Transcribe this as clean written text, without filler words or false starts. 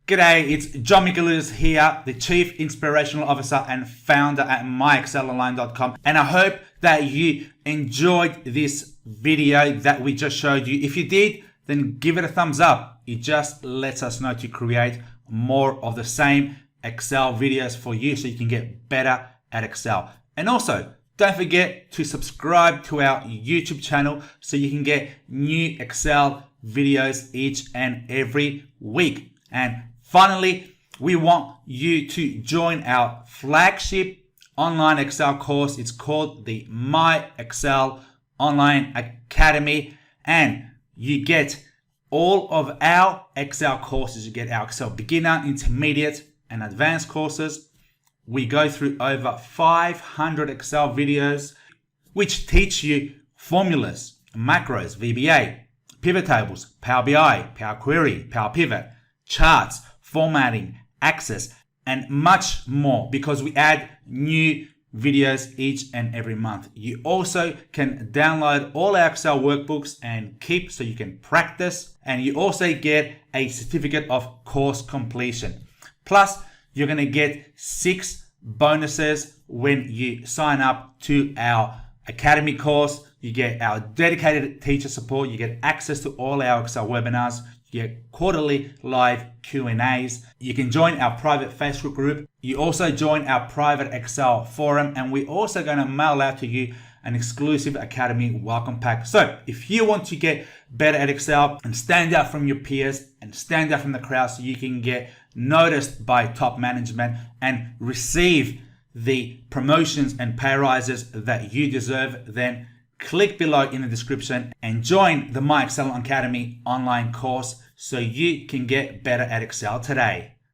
G'day, it's John Michaelis here, the Chief Inspirational Officer and founder at MyExcelOnline.com. And I hope that you enjoyed this video that we just showed you. If you did, then give it a thumbs up. It just lets us know to create more of the same Excel videos for you so you can get better at Excel. And also, don't forget to subscribe to our YouTube channel so you can get new Excel videos each and every week. And finally, we want you to join our flagship online Excel course. It's called the My Excel Online Academy, and you get all of our Excel courses. You get our Excel beginner, intermediate, and advanced courses. We go through over 500 Excel videos, which teach you formulas, macros, VBA, PivotTables, Power BI, Power Query, Power Pivot, charts, formatting, access, and much more, because we add new videos each and every month. You also can download all our Excel workbooks and keep so you can practice, and you also get a certificate of course completion. Plus, you're going to get 6 bonuses when you sign up to our Academy course. You get our dedicated teacher support, you get access to all our Excel webinars, you get quarterly live Q&As. You can join our private Facebook group. You also join our private Excel forum, and we're also going to mail out to you an exclusive Academy welcome pack. So if you want to get better at Excel and stand out from your peers and stand out from the crowd so you can get noticed by top management and receive the promotions and pay rises that you deserve, then click below in the description and join the My Excel Academy online course so you can get better at Excel today.